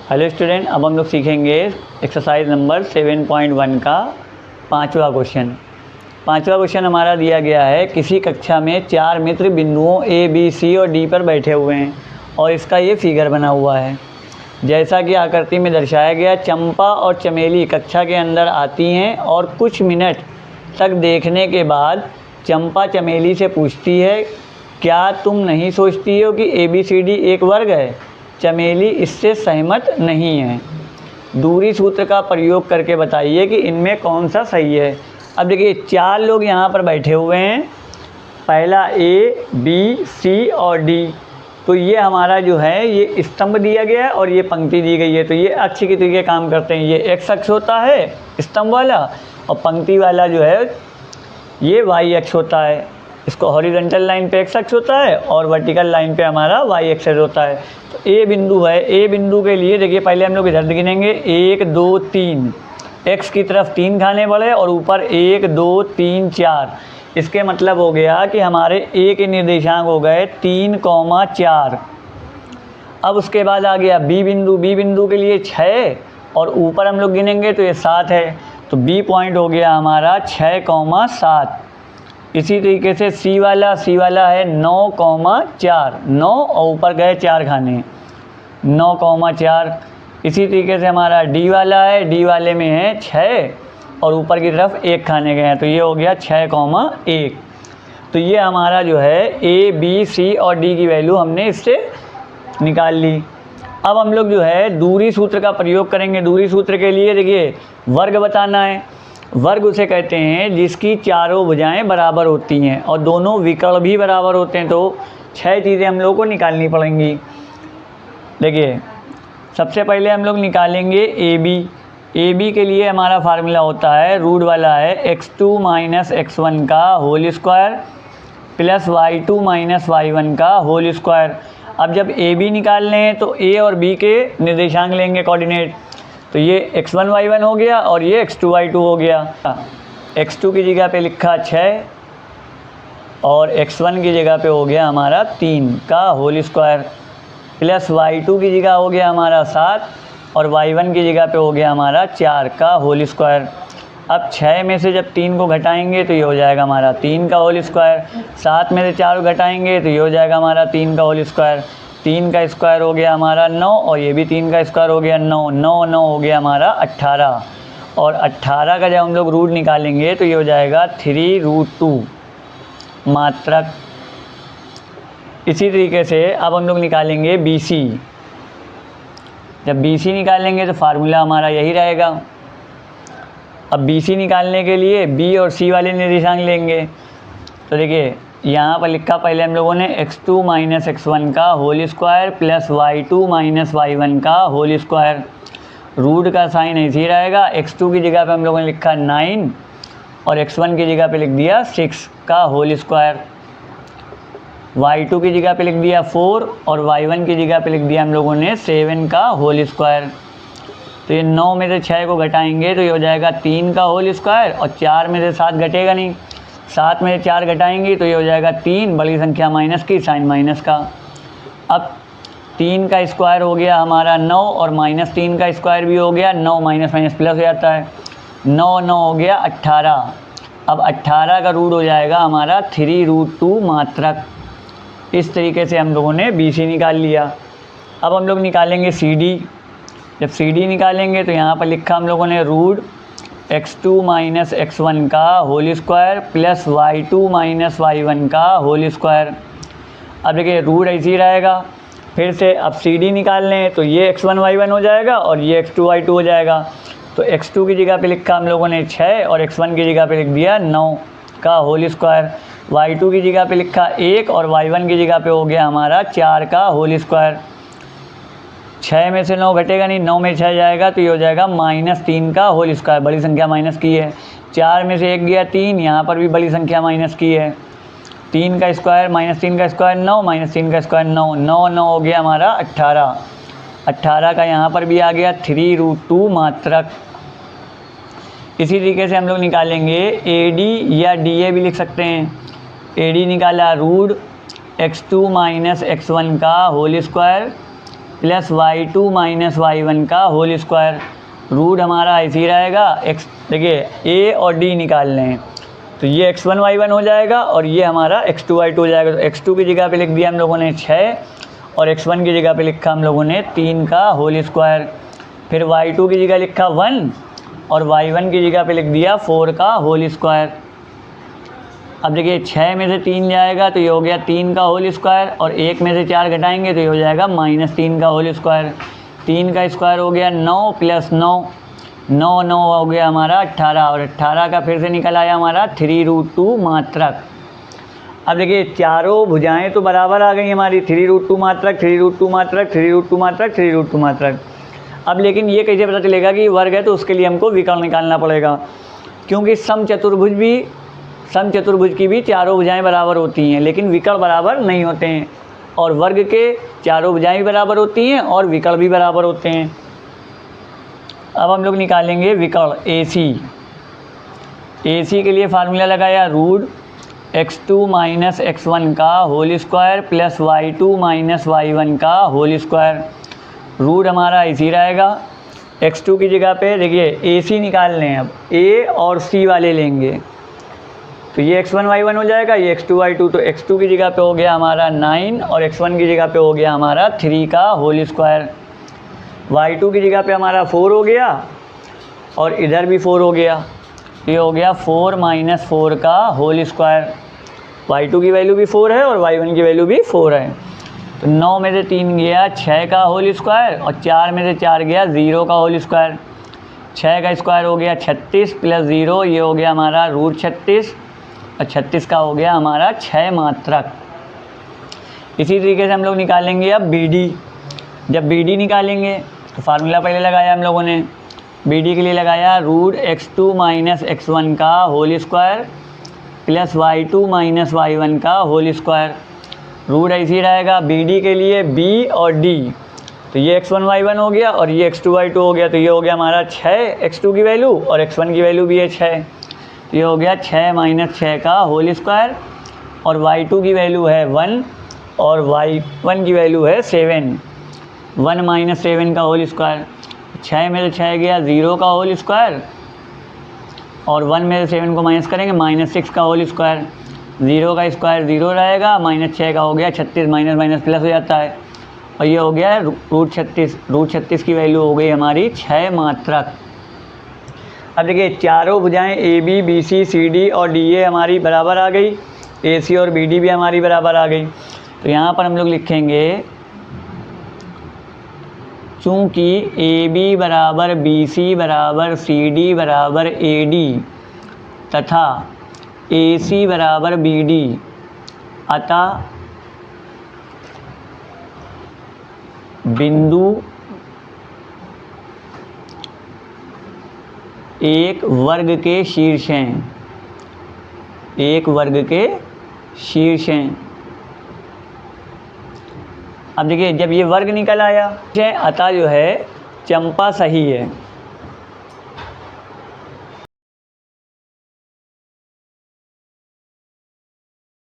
Hello student, अब हम लोग सीखेंगे एक्सरसाइज नंबर 7.1 का पांचवा क्वेश्चन हमारा दिया गया है। किसी कक्षा में 4 मित्र बिंदुओं ए बी सी और डी पर बैठे हुए हैं और इसका ये फिगर बना हुआ है। जैसा कि आकृति में दर्शाया गया, चंपा और चमेली कक्षा के अंदर आती हैं और कुछ मिनट तक देखने के बाद चंपा चमेली से पूछती है, क्या तुम नहीं सोचती हो कि ABCD एक वर्ग है? चमेली इससे सहमत नहीं है। दूरी सूत्र का प्रयोग करके बताइए कि इनमें कौन सा सही है। अब देखिए, 4 लोग यहाँ पर बैठे हुए हैं, पहला A, B, C और D। तो ये हमारा जो है ये स्तंभ दिया गया है और ये पंक्ति दी गई है। तो ये अक्ष की तरीके काम करते हैं। ये X अक्ष होता है स्तंभ वाला, और पंक्ति वाला जो है ये Y अक्ष होता है। इसको हॉरिजॉन्टल लाइन पे X अक्ष होता है और वर्टिकल लाइन पे हमारा Y एक्सिस होता है। तो A बिंदु है, A बिंदु के लिए देखिए पहले हम लोग इधर गिनेंगे 1 2 3, X की तरफ 3 खाने पड़े और ऊपर 1 2 3 4। इसके मतलब हो गया कि हमारे A के निर्देशांक हो गए 3,4। अब उसके बाद आ गया B बिंदु के लिए 6 और ऊपर हम लोग गिनेंगे तो ये 7 है। तो B पॉइंट हो गया हमारा 6,7। इसी तरीके से C वाला है 9,4, 9 और ऊपर गए 4 खाने, 9,4। इसी तरीके से हमारा D वाला है, D वाले में है 6 और ऊपर की तरफ 1 खाने गए हैं। तो ये हो गया 6,1। तो ये हमारा जो है A, B, C और D की वैल्यू हमने इससे निकाल ली। अब हम लोग जो है दूरी सूत्र का प्रयोग करेंगे। दूरी सूत्र के लिए देखिए वर्ग बताना है। वर्ग उसे कहते हैं जिसकी चारों भुजाएं बराबर होती हैं और दोनों विकर्ण भी बराबर होते हैं। तो 6 चीज़ें हम लोग को निकालनी पड़ेंगी। देखिए, सबसे पहले हम लोग निकालेंगे AB के लिए हमारा फार्मूला होता है, रूट वाला है x2 - x1 का whole square plus y2 - y1 का होल स्क्वायर। अब जब AB निकालने हैं तो A और B के निर्देशांक लेंगे, कोऑर्डिनेट। तो ये x1 y1 हो गया और ये x2 y2 हो गया। x2 की जगह पे लिखा 6 और x1 की जगह पे हो गया हमारा 3 का होल स्क्वायर प्लस y2 की जगह हो गया हमारा 7 और y1 की जगह पे हो गया हमारा 4 का होल स्क्वायर। अब 6 में से जब 3 को घटाएंगे तो ये हो जाएगा हमारा 3 का होल स्क्वायर। 7 में से 4 को घटाएंगे तो ये हो जाएगा हमारा 3 का होल स्क्वायर। 3 का स्क्वायर हो गया हमारा 9 और ये भी 3 का स्क्वायर हो गया 9, 9 9 हो गया हमारा 18। और 18 का जब हम लोग रूट निकालेंगे तो ये हो जाएगा 3√2 मात्रक। इसी तरीके से अब हम लोग निकालेंगे BC। जब BC निकालेंगे तो फार्मूला हमारा यही रहेगा। अब BC निकालने के लिए B और C वाले निर्देशांक लेंगे। तो देखिए, यहाँ पर लिखा पहले हम लोगों ने x2 - x1 का whole square plus y2 - y1 का होल स्क्वायर। रूट का साइन ऐसे ही रहेगा। x2 की जगह पे हम लोगों ने लिखा 9 और x1 की जगह पे लिख दिया 6 का होल स्क्वायर। y2 की जगह पे लिख दिया 4 और y1 की जगह पे लिख दिया हम लोगों ने 7 का होल स्क्वायर। तो ये 9 में से 6 को घटाएंगे तो ये हो जाएगा 3 का होल स्क्वायर और 4 में से 7 घटेगा नहीं, 7 में से 4 घटाएंगे तो ये हो जाएगा 3, बड़ी संख्या माइनस की, साइन माइनस का। अब 3 का स्क्वायर हो गया हमारा 9 और -3 का स्क्वायर भी हो गया 9, माइनस माइनस प्लस हो जाता है, 9 9 हो गया 18। अब 18 का रूट हो जाएगा हमारा 3√2 मात्रक। इस तरीके से हम लोगों ने BC निकाल लिया। अब हम लोग निकालेंगे CD। जब CD निकालेंगे तो यहाँ पर लिखा हम लोगों ने रूट x2 - x1 का whole square plus y2 - y1 का होल स्क्वायर। अब देखिए, रूट ऐसे ही रहेगा। फिर से अब CD निकाल लें तो ये x1 y1 हो जाएगा और ये x2 y2 हो जाएगा। तो x2 की जगह पे लिखा हम लोगों ने 6 और x1 की जगह पे लिख दिया 9 का होल स्क्वायर। y2 की जगह पे लिखा 1 और y1 की जगह पे हो गया हमारा 4 का होल स्क्वायर। 6 में से 9 घटेगा नहीं, 9 में 6 जाएगा तो ये हो जाएगा -3 का होल स्क्वायर, बड़ी संख्या माइनस की है। 4 में से 1 गया 3, यहाँ पर भी बड़ी संख्या माइनस की है। 3 का स्क्वायर -3 का स्क्वायर 9, -3 का स्क्वायर 9, 9 9 हो गया हमारा 18। 18 का यहाँ पर भी आ गया 3√2 मात्रक। इसी तरीके से हम लोग निकालेंगे AD या DA भी लिख सकते हैं। AD निकाला रूट x2 - x1 का whole square plus y2 minus y1 का होल स्क्वायर। रूट हमारा ऐसे ही रहेगा। एक्स देखिए a और d निकाल लें तो ये x1 y1 हो जाएगा और ये हमारा x2 y2 हो जाएगा। तो x2 की जगह पे लिख दिया हम लोगों ने 6 और x1 की जगह पे लिखा हम लोगों ने 3 का होल स्क्वायर। फिर y2 की जगह लिखा 1 और y1 की जगह पे लिख दिया 4 का होल स्क्वायर। अब देखिए 6 में से 3 जाएगा तो ये हो गया 3 का होल स्क्वायर और 1 में से 4 घटाएंगे तो ये हो जाएगा -3 का होल स्क्वायर। 3 का स्क्वायर हो गया 9 प्लस 9, 9 9 हो गया हमारा 18 और 18 का फिर से निकल आया हमारा 3√2 मात्रक। अब देखिए चारों भुजाएं तो बराबर आ गई हमारी, 3√2 मात्रक, 3√2 मात्रक, 3√2 मात्रक, 3√2 मात्रक। अब लेकिन ये कैसे पता चलेगा कि वर्ग है, तो उसके लिए हमको विकर्ण निकालना पड़ेगा, क्योंकि समचतुर्भुज की भी चारों भुजाएं बराबर होती हैं लेकिन विकर्ण बराबर नहीं होते हैं, और वर्ग के चारों भुजाएं भी बराबर होती हैं और विकर्ण भी बराबर होते हैं। अब हम लोग निकालेंगे विकर्ण AC के लिए फार्मूला लगाया रूट x2 माइनस x1 का whole square plus y2 minus y1 का होल स्क्वायर। रूट हमारा इसी रहेगा। x2 की जगह पे देखिए AC निकाल लें, अब A और C वाले लेंगे तो ये x1 y1 हो जाएगा, ये x2 y2। तो x2 की जगह पे हो गया हमारा 9 और x1 की जगह पे हो गया हमारा 3 का होल स्क्वायर। y2 की जगह पे हमारा 4 हो गया और इधर भी 4 हो गया, ये हो गया 4 माइनस 4 का होल स्क्वायर। y2 की वैल्यू भी 4 है और y1 की वैल्यू भी 4 है। तो 9 में से 3 गया 6 का होल स्क्वायर और 4 में से 4 गया 0 का होल स्क्वायर। 6 का स्क्वायर हो गया 36 प्लस 0, ये हो गया हमारा रूट 36 और 36 का हो गया हमारा 6 मात्रक। इसी तरीके से हम लोग निकालेंगे अब BD। जब BD निकालेंगे तो फार्मूला पहले लगाया हम लोगों ने, BD के लिए लगाया रूट x2 माइनस x1 का whole square plus y2 minus y1 का होल स्क्वायर। रूट ऐसे ही रहेगा BD के लिए B और D, तो ये x1 y1 हो गया और ये x2 y2 हो गया, तो ये हो गया हमारा 6 x2 की वैल्यू और x1 की वैल्यू भी है 6, तो ये हो गया 6 माइनस 6 का होल स्क्वायर और y2 की वैल्यू है 1 और y1 की वैल्यू है 7, 1 माइनस 7 का होल स्क्वायर। 6 में से 6 गया 0 का होल स्क्वायर और 1 में से 7 को माइनस करेंगे -6 का होल स्क्वायर। 0 का स्क्वायर 0 रहेगा, -6 का हो गया 36, माइनस माइनस प्लस हो जाता है और ये हो गया रूट 36। रूट 36 की वैल्यू हो गई हमारी 6 मात्रक। अब देखिए चारों भुजाएं AB BC CD और DA हमारी बराबर आ गई, AC और BD भी हमारी बराबर आ गई। तो यहाँ पर हम लोग लिखेंगे चूँकि AB बराबर BC बराबर CD बराबर AD तथा AC बराबर BD, अतः बिंदु एक वर्ग के शीर्ष हैं, एक वर्ग के शीर्ष हैं। अब देखिए जब ये वर्ग निकल आया, अतः जो है चंपा सही है।